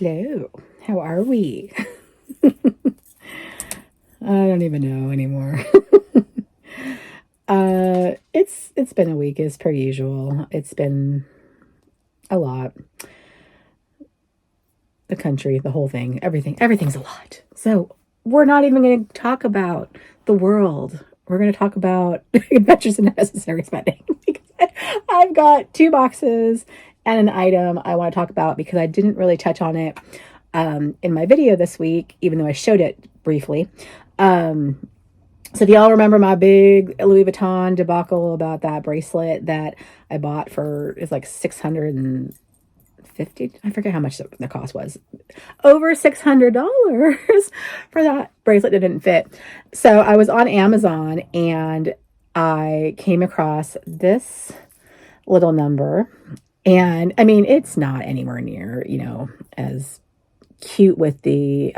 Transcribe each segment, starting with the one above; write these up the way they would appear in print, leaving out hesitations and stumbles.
Hello, how are we? I don't even know anymore. It's been a week as per usual. It's been a lot. The country, the whole thing, everything's a lot. So we're not even going to talk about the world. We're going to talk about adventures in necessary spending. Because I've got 2 boxes and an item I want to talk about because I didn't really touch on it in my video this week, even though I showed it briefly. So if y'all remember my big Louis Vuitton debacle about that bracelet that I bought for, it's like 650, I forget how much the cost was. Over $600 for that bracelet that didn't fit. So I was on Amazon and I came across this little number. And I mean, it's not anywhere near, as cute with the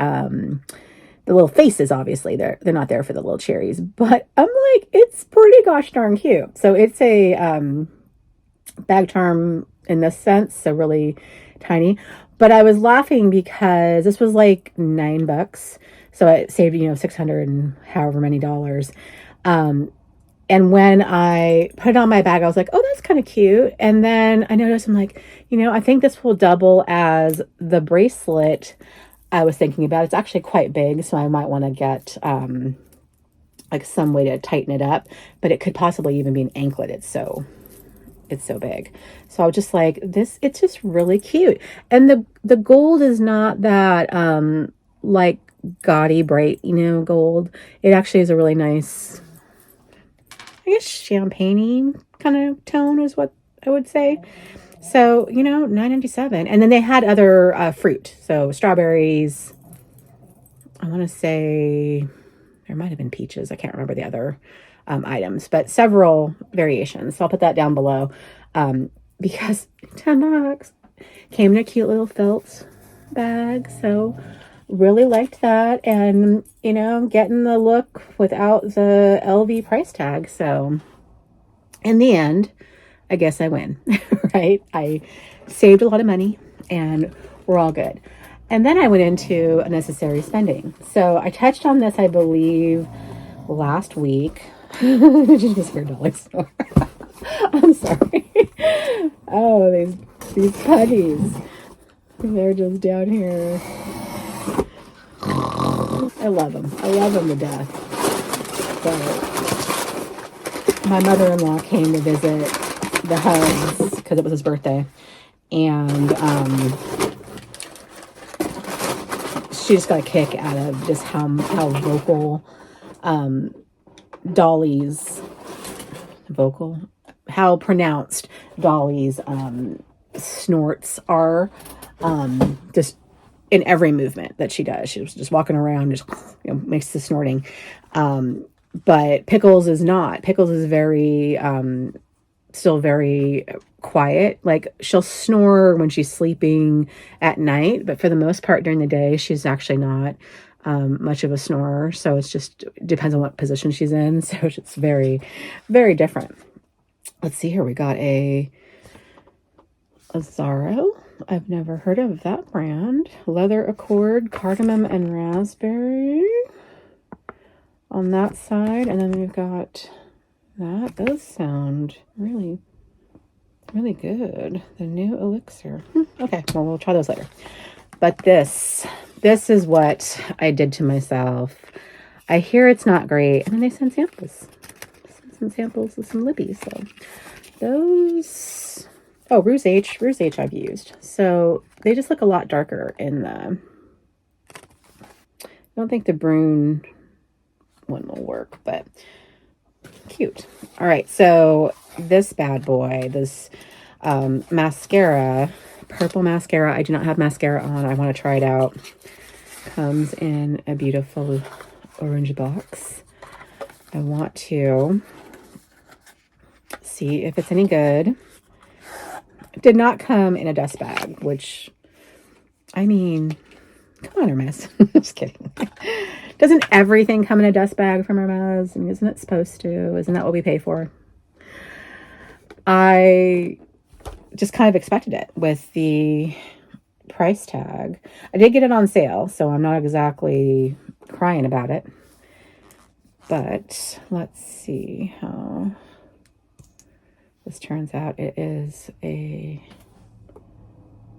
little faces. Obviously they're not there for the little cherries, but I'm like, it's pretty gosh darn cute. So it's a bag charm in this sense, so really tiny. But I was laughing because this was like $9, so I saved 600 and however many dollars. And when I put it on my bag, I was like, oh, that's kind of cute. And then I noticed, I'm like, I think this will double as the bracelet I was thinking about. It's actually quite big, so I might want to get like some way to tighten it up. But it could possibly even be an anklet. It's so big. So I was just like, it's just really cute. And the gold is not that like gaudy bright, gold. It actually is a really nice, I guess, champagne-y kind of tone is what I would say. So, $9.97. And then they had other fruit. So strawberries, I want to say there might have been peaches. I can't remember the other items, but several variations. So I'll put that down below because $10 came in a cute little felt bag. So really liked that. And, getting the look without the LV price tag. So in the end, I guess I win, right? I saved a lot of money and we're all good. And then I went into unnecessary spending. So I touched on this, I believe, last week. Did you just hear Dolly snore? I'm sorry. Oh, these puppies. They're just down here. I love them. I love them to death. But my mother-in-law came to visit the Hugs because it was his birthday, and she just got a kick out of just how vocal Dolly's how pronounced Dolly's snorts are, just in every movement that she does. She was just walking around, just makes the snorting. But Pickles is not. Pickles is very still very quiet. Like, she'll snore when she's sleeping at night, but for the most part during the day, she's actually not much of a snorer. So it's just depends on what position she's in. So it's very, very different. Let's see here. We got a Azur. I've never heard of that brand. Leather accord, cardamom and raspberry on that side. And then we've got that. Does sound really, really good. The new elixir. Okay, well, we'll try those later. But this is what I did to myself. I hear it's not great. And then they send samples. Some samples of some lippies. So those... Oh, Rouge H I've used. So they just look a lot darker in the... I don't think the Brune one will work, but cute. All right, so this bad boy, this mascara, purple mascara. I do not have mascara on. I want to try it out. Comes in a beautiful orange box. I want to see if it's any good. It did not come in a dust bag, which, I mean, come on, Hermes. Just kidding. Doesn't everything come in a dust bag from Hermes? I mean, isn't it supposed to? Isn't that what we pay for? I just kind of expected it with the price tag. I did get it on sale, so I'm not exactly crying about it. But let's see how this turns out. It is a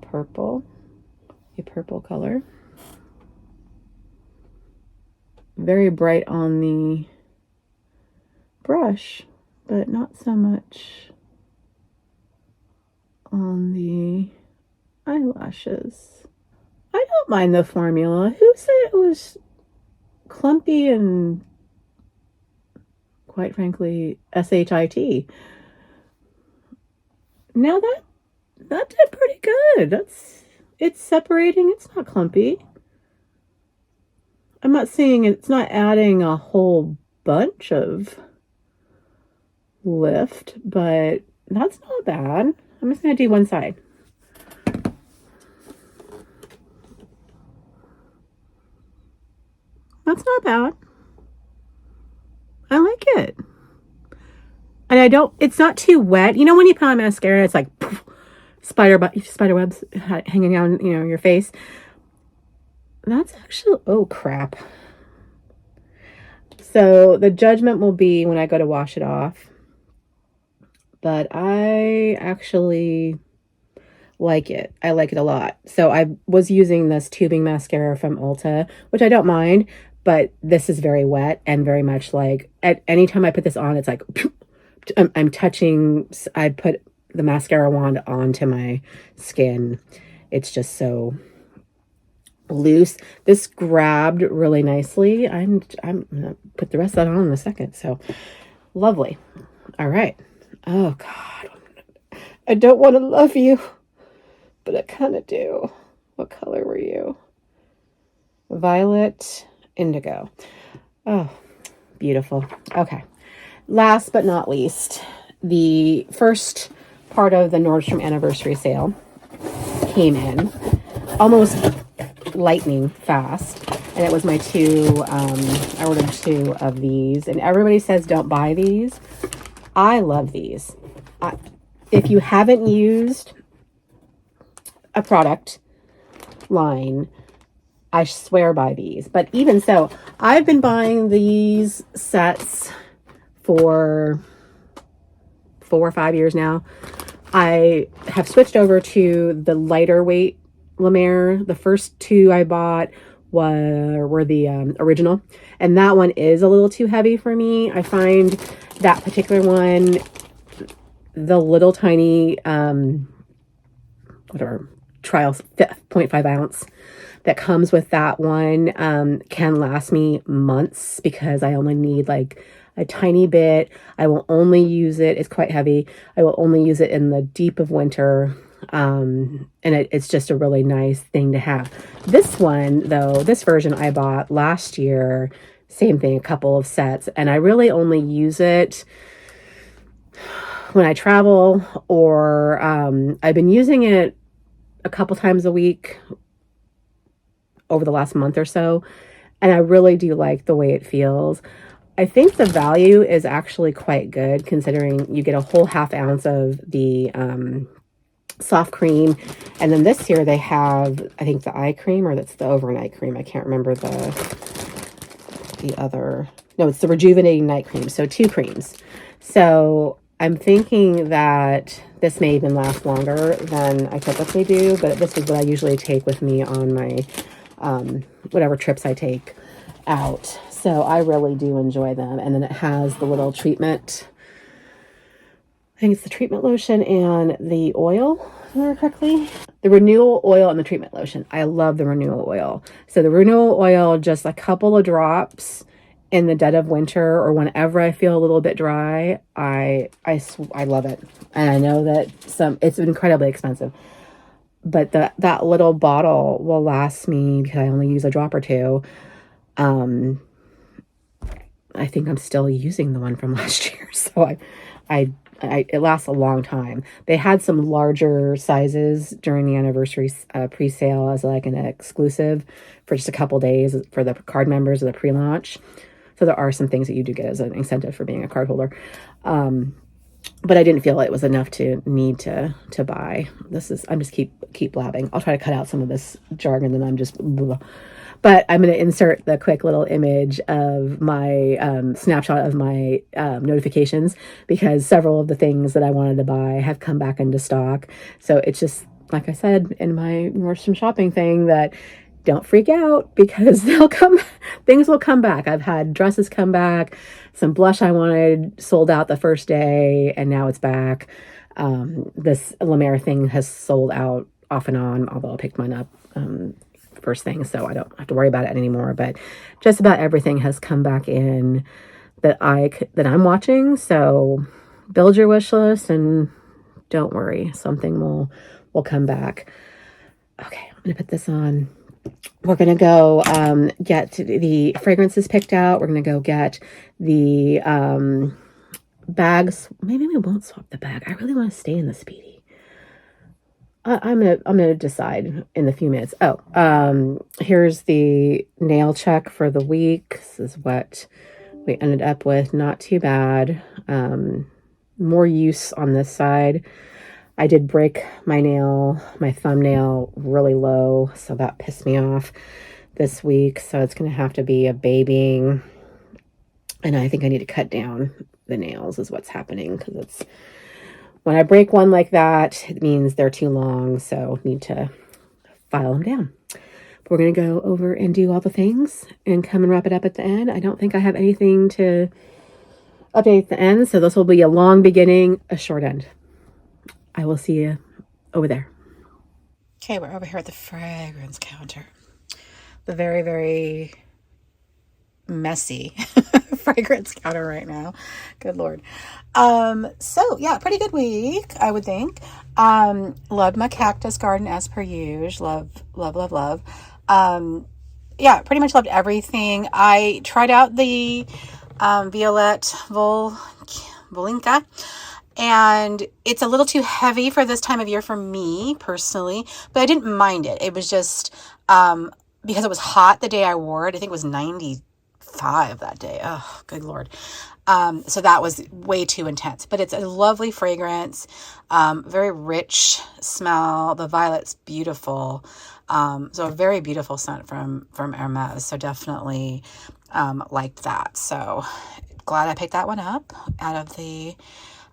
purple color. Very bright on the brush, but not so much on the eyelashes. I don't mind the formula. Who said it was clumpy and, quite frankly, shit? Now that did pretty good. It's separating. It's not clumpy. I'm not saying it's not adding a whole bunch of lift, but that's not bad. I'm just going to do one side. That's not bad. I like it. And it's not too wet. You know when you put on mascara, it's like poof, spider webs hanging down, your face. That's actually, oh crap. So the judgment will be when I go to wash it off. But I actually like it. I like it a lot. So I was using this tubing mascara from Ulta, which I don't mind, but this is very wet and very much like at any time I put this on, it's like I'm touching. I put the mascara wand onto my skin. It's just so loose. This grabbed really nicely. I'm gonna put the rest of that on in a second. So lovely. All right. Oh God, I don't want to love you, but I kind of do. What color were you? Violet indigo. Oh, beautiful. Okay. Last but not least, the first part of the Nordstrom anniversary sale came in almost lightning fast. And it was my I ordered 2 of these. And everybody says don't buy these. I love these. If you haven't used a product line, I swear by these. But even so, I've been buying these sets for 4 or 5 years now. I have switched over to the lighter weight La Mer. The first 2 I bought were the original, and that one is a little too heavy for me. I find that particular one, the little tiny trial 0.5 ounce that comes with that one can last me months because I only need like a tiny bit. I will only use it. It's quite heavy. I will only use it in the deep of winter. And it's just a really nice thing to have. This one, though, this version I bought last year, same thing, a couple of sets. And I really only use it when I travel, or I've been using it a couple times a week over the last month or so. And I really do like the way it feels. I think the value is actually quite good considering you get a whole half ounce of the soft cream. And then this year they have, I think, the eye cream, or that's the overnight cream. I can't remember the other. No, it's the rejuvenating night cream. So 2 creams. So I'm thinking that this may even last longer than I typically do, but this is what I usually take with me on my whatever trips I take out. So I really do enjoy them. And then it has the little treatment, I think it's the treatment lotion and the oil, if I remember correctly. The renewal oil and the treatment lotion. I love the renewal oil. So the renewal oil, just a couple of drops in the dead of winter or whenever I feel a little bit dry, I love it. And I know that it's incredibly expensive, but that little bottle will last me because I only use a drop or 2. I think I'm still using the one from last year. So it lasts a long time. They had some larger sizes during the anniversary pre-sale as like an exclusive for just a couple days for the card members of the pre-launch. So there are some things that you do get as an incentive for being a card holder. but I didn't feel it was enough to need to buy. I'm just keep blabbing. I'll try to cut out some of this jargon and I'm just blah. But I'm going to insert the quick little image of my snapshot of my notifications, because several of the things that I wanted to buy have come back into stock. So it's just, like I said in my Nordstrom shopping thing, that don't freak out, because things will come back. I've had dresses come back, some blush I wanted sold out the first day, and now it's back. This La Mer thing has sold out off and on, although I picked mine up first thing, so I don't have to worry about it anymore. But just about everything has come back in that I'm watching. So build your wish list and don't worry, something will come back. Okay, I'm gonna put this on. We're gonna go get the fragrances picked out. We're gonna go get the bags. Maybe we won't swap the bag. I really want to stay in the Speedy. I'm gonna decide in a few minutes. Oh, here's the nail check for the week. This is what we ended up with. Not too bad. More use on this side. I did break my thumbnail really low, so that pissed me off this week. So it's gonna have to be a babying, and I think I need to cut down the nails is what's happening, because it's, when I break one like that, it means they're too long, so need to file them down. We're going to go over and do all the things and come and wrap it up at the end. I don't think I have anything to update at the end, so this will be a long beginning, a short end. I will see you over there. Okay, we're over here at the fragrance counter. The very, very messy fragrance counter right now. Good Lord. So yeah, pretty good week, I would think. Loved my cactus garden as per usual. Love. Yeah, pretty much loved everything. I tried out the Violette Volinka, and it's a little too heavy for this time of year for me personally, but I didn't mind it. It was just because it was hot the day I wore it. I think it was 95 that day. Oh, good Lord. So that was way too intense, but it's a lovely fragrance, very rich smell. The violet's beautiful. So a very beautiful scent from Hermes. So definitely, liked that. So glad I picked that one up out of the,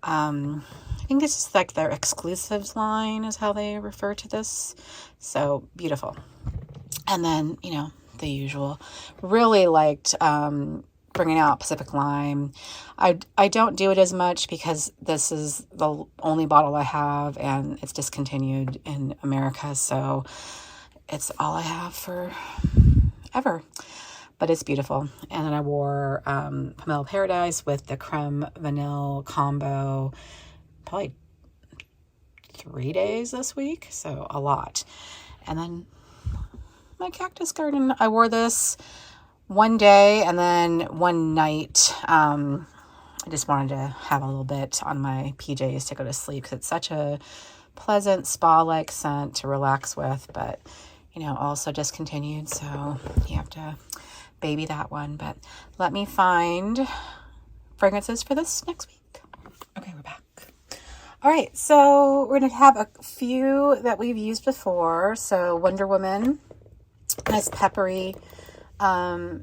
I think it's just like their exclusives line is how they refer to this. So beautiful. And then, the usual, really liked, bringing out Pacific Lime. I don't do it as much because this is the only bottle I have and it's discontinued in America, so it's all I have for ever. But it's beautiful. And then I wore Pomelo Paradise with the creme vanilla combo probably 3 days this week, so a lot. And then my cactus garden, I wore this one day and then one night. I just wanted to have a little bit on my PJs to go to sleep because it's such a pleasant spa-like scent to relax with, but also discontinued, so you have to baby that one. But let me find fragrances for this next week. Okay, we're back. All right, so we're gonna have a few that we've used before. So Wonder Woman, nice peppery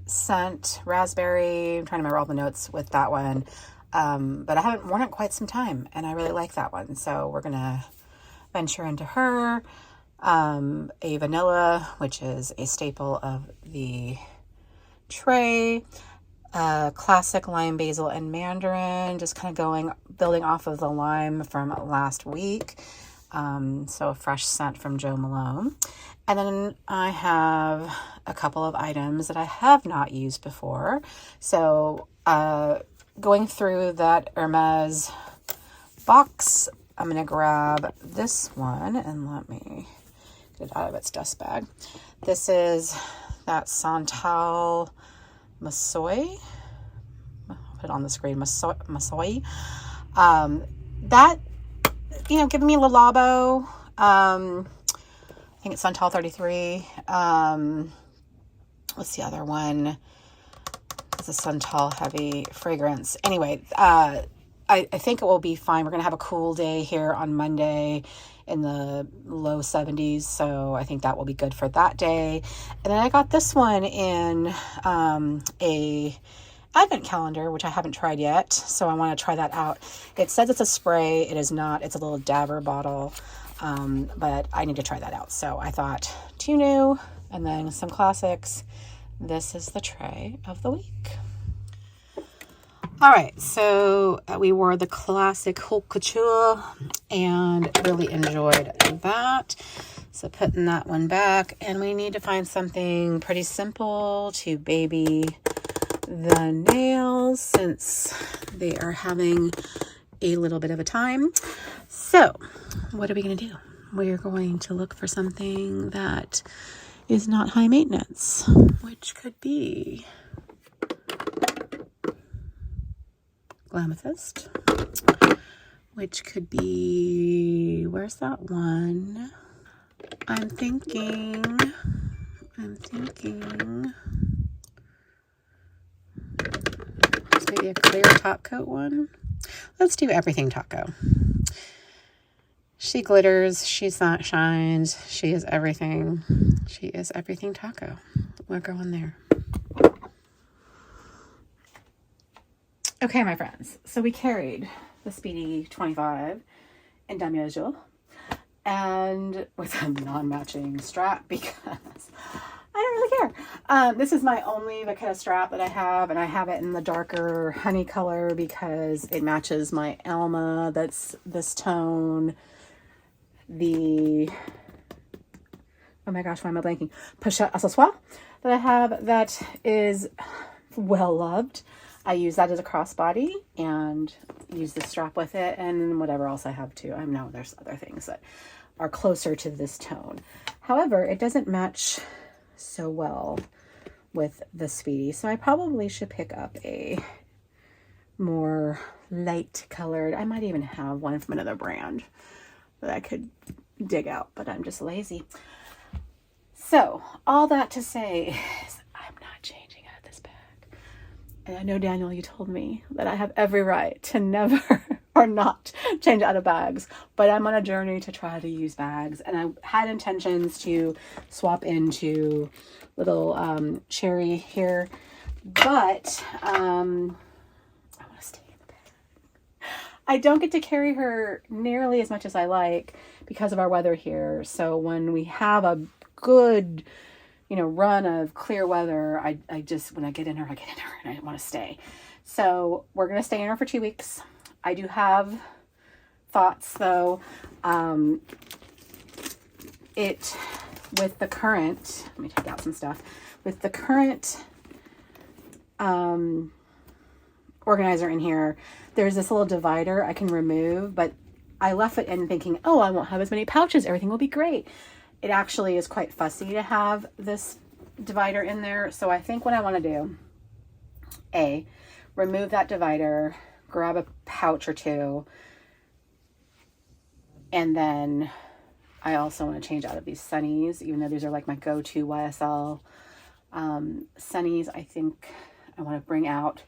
scent, raspberry. I'm trying to remember all the notes with that one, but I haven't worn it quite some time, and I really like that one. So we're gonna venture into her. A vanilla, which is a staple of the tray. Classic lime, basil, and mandarin. Just kind of building off of the lime from last week. So a fresh scent from Jo Malone. And then I have a couple of items that I have not used before. So going through that Hermes box, I'm going to grab this one and let me get it out of its dust bag. This is that Santal Massoia. I'll put it on the screen. Massoia. That, giving me Le Labo. I think it's Santal 33. What's the other one? It's a Santal heavy fragrance. Anyway, I I think it will be fine. We're going to have a cool day here on Monday in the low 70s. So I think that will be good for that day. And then I got this one in a advent calendar, which I haven't tried yet. So I want to try that out. It says it's a spray. It is not. It's a little dabber bottle. But I need to try that out. So I thought 2 new and then some classics. This is the tray of the week. All right, so we wore the classic haute couture and really enjoyed that. So putting that one back, and we need to find something pretty simple to baby the nails since they are having a little bit of a time. So what are we going to do? We're going to look for something that is not high maintenance, which could be Glamethyst, which could be, where's that one? I'm thinking maybe a clear top coat one. Let's do everything taco. She glitters, she's not shines, she is everything. She is everything taco. We're going there. Okay, my friends, so we carried the Speedy 25 in Damier Azur and with a non-matching strap because I don't really care. This is my only Vaqueta strap that I have, and I have it in the darker honey color because it matches my Alma that's this tone. The, oh my gosh, why am I blanking? Pochette Accessoire that I have that is well loved. I use that as a crossbody and use the strap with it and whatever else I have too. I know there's other things that are closer to this tone. However, it doesn't match so well with the Speedy. So I probably should pick up a more light colored. I might even have one from another brand that I could dig out, but I'm just lazy. So all that to say is I'm not changing out of this bag. And I know, Daniel, you told me that I have every right to never or not change out of bags, but I'm on a journey to try to use bags. And I had intentions to swap into little cherry here, but I want to stay in the bag. I don't get to carry her nearly as much as I like because of our weather here. So when we have a good run of clear weather, I just, when I get in her and I want to stay. So we're going to stay in her for 2 weeks. I do have thoughts though. With the current, let me take out some stuff. With the current organizer in here, there's this little divider I can remove, but I left it in thinking, oh, I won't have as many pouches. Everything will be great. It actually is quite fussy to have this divider in there. So I think what I want to do, remove that divider, grab a pouch or two, and then I also want to change out of these Sunnies, even though these are like my go-to YSL Sunnies. I think I want to bring out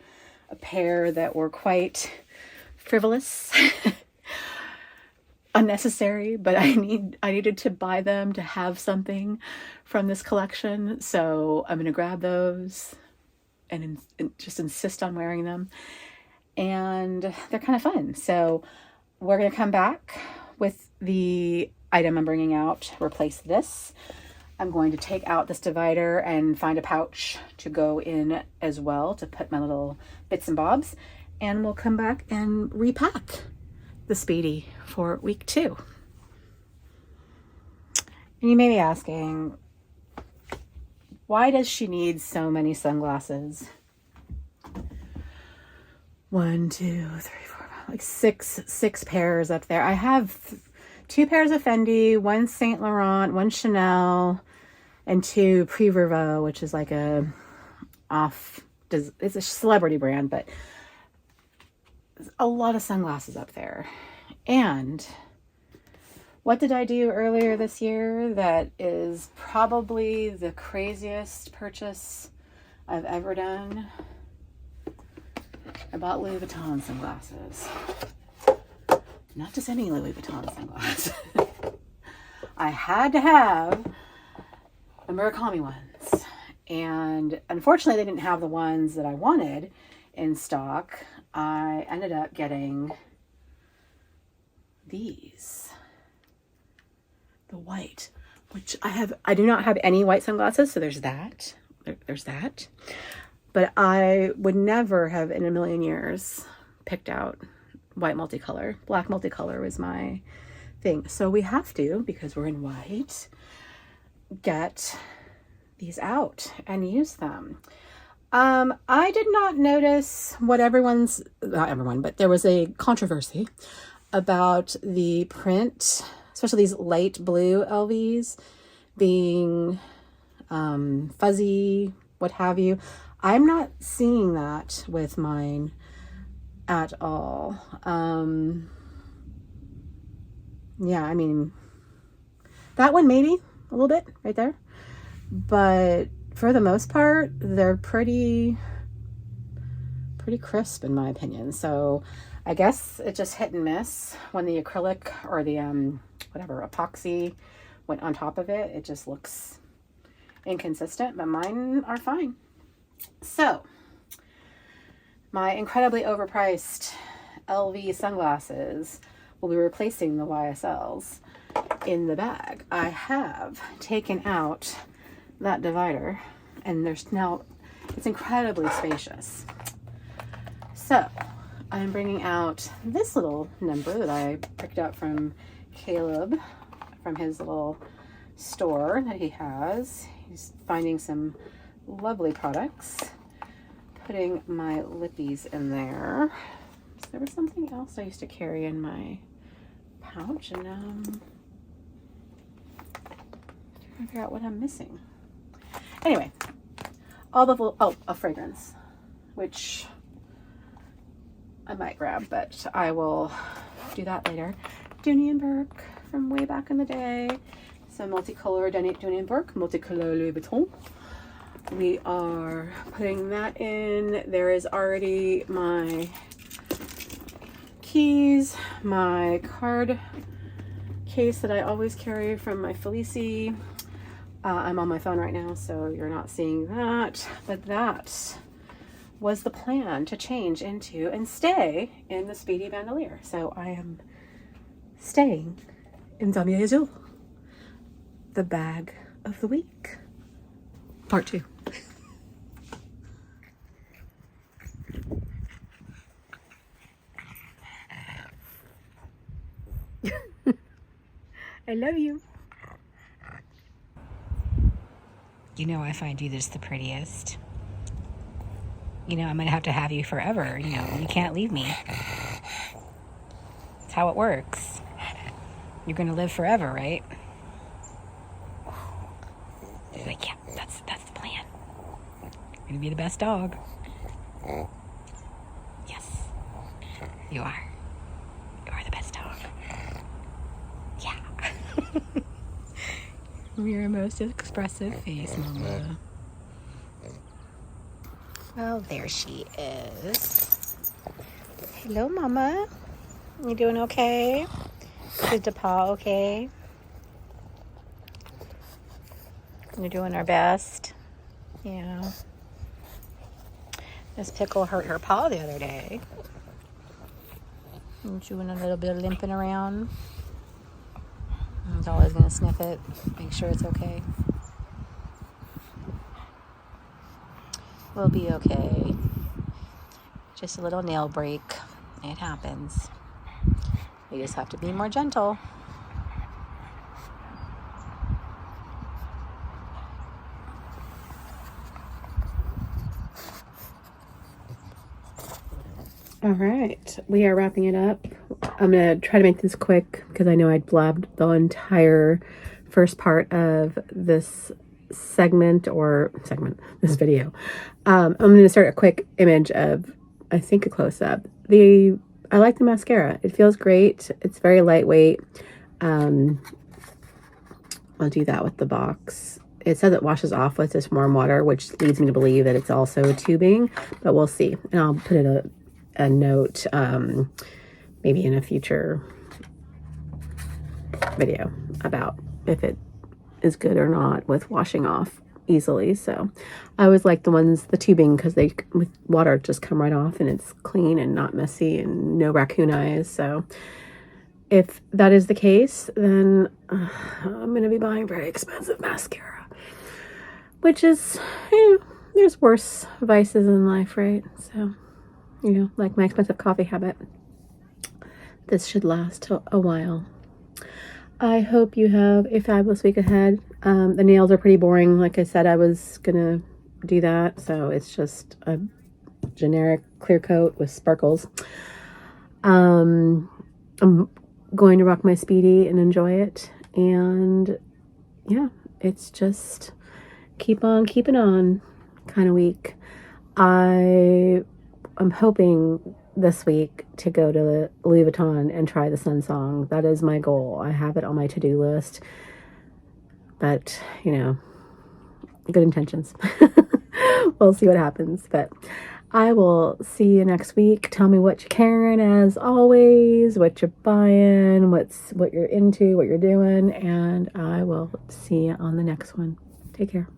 a pair that were quite frivolous. Unnecessary, but I needed to buy them to have something from this collection. So I'm going to grab those and just insist on wearing them. And they're kind of fun. So we're going to come back with the item I'm bringing out, replace this. I'm going to take out this divider and find a pouch to go in as well to put my little bits and bobs. And we'll come back and repack the Speedy for week 2. And you may be asking, why does she need so many sunglasses? 1, 2, 3, 4, 5, like six pairs up there. I have 2 pairs of Fendi, 1 Saint Laurent, 1 Chanel, and 2 Perfume, which is like it's a celebrity brand, but a lot of sunglasses up there. And what did I do earlier this year that is probably the craziest purchase I've ever done? I bought Louis Vuitton sunglasses. Not just any Louis Vuitton sunglasses. I had to have the Murakami ones. And unfortunately, they didn't have the ones that I wanted in stock. I ended up getting these. The white, which I do not have any white sunglasses, so there's that. There's that. But I would never have in a million years picked out white multicolor. Black multicolor was my thing. So we have to, because we're in white, get these out and use them. I did not notice what not everyone, but there was a controversy about the print, especially these light blue LVs being fuzzy, what have you. I'm not seeing that with mine at all. Yeah, I mean, that one maybe a little bit right there, but for the most part, they're pretty crisp in my opinion. So I guess it just hit and miss when the acrylic or the whatever epoxy went on top of it. It just looks inconsistent, but mine are fine. So my incredibly overpriced LV sunglasses will be replacing the YSLs in the bag. I have taken out that divider, and there's now, it's incredibly spacious. So I'm bringing out this little number that I picked up from Caleb from his little store that he has. He's finding some lovely products. Putting my lippies in there. So there was something else I used to carry in my pouch, and trying to figure out what I'm missing. Anyway, all the a fragrance, which I might grab, but I will do that later. Dooney & Bourke from way back in the day. Some multicolor Dooney & Bourke, multicolor Louis Vuitton. We are putting that in. There is already my keys, my card case that I always carry from my Felici. I'm on my phone right now, so you're not seeing that, but that was the plan, to change into and stay in the Speedy bandolier. So I am staying in Damier, the bag of the week. Part 2. I love you. You know I find you just the prettiest. You know I'm gonna have to have you forever. You know, you can't leave me. That's how it works. You're gonna live forever, right? Like, yeah, that's the plan. You're gonna be the best dog. Yes, you are. You are the best dog. Yeah. Your most expressive face, Mama. Well, there she is. Hello, Mama. You doing okay? Is DePaul okay? You're doing our best. Yeah. Miss Pickle hurt her paw the other day. And doing a little bit of limping around. I was always going to sniff it, make sure it's okay. We'll be okay. Just a little nail break. It happens. We just have to be more gentle. All right, we are wrapping it up. I'm going to try to make this quick because I know I blabbed the entire first part of this this video. I'm going to start a quick image of, I think, a close-up. I like the mascara. It feels great. It's very lightweight. I'll do that with the box. It says it washes off with just warm water, which leads me to believe that it's also tubing, but we'll see. And I'll put a note, maybe in a future video about if it is good or not with washing off easily. So I always like the tubing, because they with water just come right off and it's clean and not messy and no raccoon eyes. So if that is the case, then I'm going to be buying very expensive mascara, which is, there's worse vices in life, right? So, like my expensive coffee habit, this should last a while. I hope you have a fabulous week ahead. The nails are pretty boring. Like I said, I was gonna do that, so it's just a generic clear coat with sparkles. I'm going to rock my Speedy and enjoy it, and yeah, it's just keep on keeping on kind of week. I'm hoping this week to go to Louis Vuitton and try the Sun Song. That is my goal. I have it on my to-do list, but good intentions. We'll see what happens, but I will see you next week. Tell me what you're carrying, as always, what you're buying, what you're into, what you're doing, and I will see you on the next one. Take care.